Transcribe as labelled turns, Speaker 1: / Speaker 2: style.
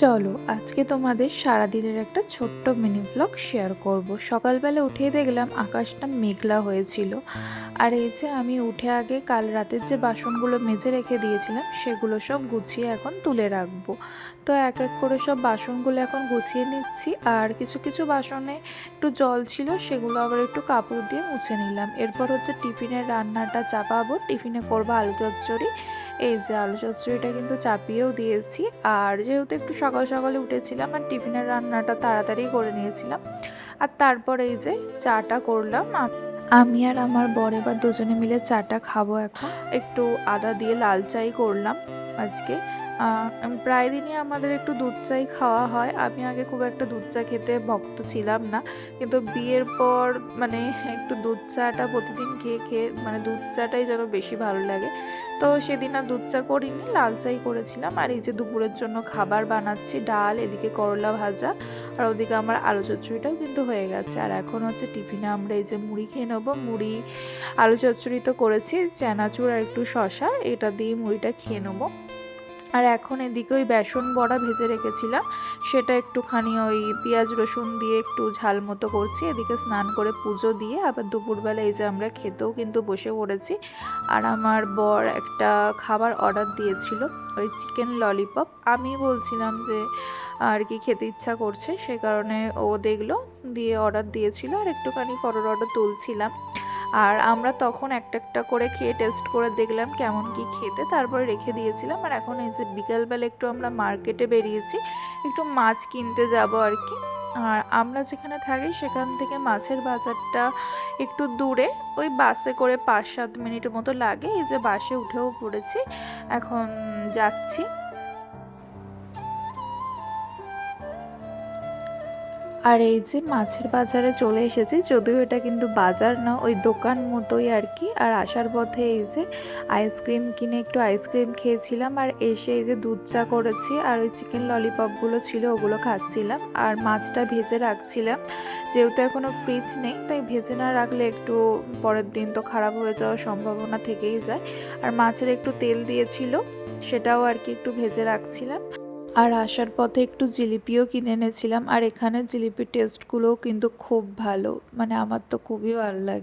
Speaker 1: চলো আজকে তোমাদের সারাদিনের একটা ছোট্ট মিনি ব্লগ শেয়ার করব। সকালবেলা উঠেই দেখলাম আকাশটা মেঘলা হয়েছিল। আর এই যে আমি উঠে আগে কাল রাতের যে বাসনগুলো মেজে রেখে দিয়েছিলাম সেগুলো সব গুছিয়ে এখন তুলে রাখবো। তো এক এক করে সব বাসনগুলো এখন গুছিয়ে নিচ্ছি। আর কিছু কিছু বাসনে একটু জল ছিল, সেগুলো আবার একটু কাপড় দিয়ে মুছে নিলাম। এরপর হচ্ছে টিফিনের রান্নাটা চাপাবো। টিফিনে করবো আলু চচ্চড়ি। এই যে আলু চচ্চড়িটা কিন্তু চাপিয়েও দিয়েছি। আর যেহেতু একটু সকাল সকালে উঠেছিলাম আর টিফিনের রান্নাটা তাড়াতাড়ি করে নিয়েছিলাম। আর তারপর এই যে চাটা করলাম। আমি আর আমার বর এবার দুজনে মিলে চাটা খাবো। এখন একটু আদা দিয়ে লাল চাই করলাম আজকে। প্রায় দিনই আমাদের একটু দুধ চাই খাওয়া হয়। আমি আগে খুব একটা দুধ চা খেতে ভক্ত ছিলাম না, কিন্তু বিয়ের পর মানে একটু দুধ চাটা প্রতিদিন খেয়ে খেয়ে মানে দুধ চাটাই যেন বেশি ভালো লাগে। তো সেদিন আর দুধ চা করিনি, লাল চাই করেছিলাম। আর এই যে দুপুরের জন্য খাবার বানাচ্ছি, ডাল, এদিকে করলা ভাজা, আর ওদিকে আমার আলু চচ্চড়িটাও কিন্তু হয়ে গেছে। আর এখন হচ্ছে টিফিনে আমরা এই যে মুড়ি খেয়ে নেবো। মুড়ি, আলু চচ্চড়ি তো করেছি, চানাচুর আর একটু শশা, এটা দিয়ে মুড়িটা খেয়ে নেবো। আর এখন এদিকে ওই বেসন বড়া ভেজে রেখেছিলাম, সেটা একটুখানি ওই পেঁয়াজ রসুন দিয়ে একটু ঝাল মতো করছি। এদিকে স্নান করে পুজো দিয়ে আবার দুপুরবেলা এই যে আমরা খেতেও কিন্তু বসে পড়েছি। আর আমার বর একটা খাবার অর্ডার দিয়েছিল, ওই চিকেন ললিপপ। আমি বলছিলাম যে আর কি খেতে ইচ্ছা করছে, সে কারণে ও দেখলো, দিয়ে অর্ডার দিয়েছিল। আর একটুখানি ফটোর অর্ডার তুলছিলাম। আর আমরা তখন একটা একটা করে খেয়ে টেস্ট করে দেখলাম কেমন কি খেতে, তারপরে রেখে দিয়েছিলাম। আর এখন এই যে বিকালবেলা একটু আমরা মার্কেটে বেরিয়েছি, একটু মাছ কিনতে যাব আর কি। আর আমরা যেখানে থাকি সেখান থেকে মাছের বাজারটা একটু দূরে, ওই বাসে করে 5-7 মিনিট মতো লাগে। এই যে বাসে উঠেও পড়েছি, এখন যাচ্ছি। আর এই যে মাছের বাজারে চলে এসেছি, যদিও এটা কিন্তু বাজার না, ওই দোকান মতোই আর কি। আর আসার পথে এই যে আইসক্রিম কিনে একটু আইসক্রিম খেয়েছিলাম। আর এসে এই যে দুধ চা করেছি, আর ওই চিকেন ললিপপগুলো ছিল ওগুলো খাচ্ছিলাম। আর মাছটা ভেজে রাখছিলাম, যেহেতু এখনও ফ্রিজ নেই, তাই ভেজে না রাখলে একটু পরের দিন তো খারাপ হয়ে যাওয়ার সম্ভাবনা থেকেই যায়। আর মাছের একটু তেল দিয়েছিল, সেটাও আর কি একটু ভেজে রাখছিলাম। আর আসার পথে একটু জিলিপিও কিনে এনেছিলাম। আর এখানে জিলিপির টেস্টগুলোও কিন্তু খুব ভালো, মানে আমার তো খুবই ভালো লাগে।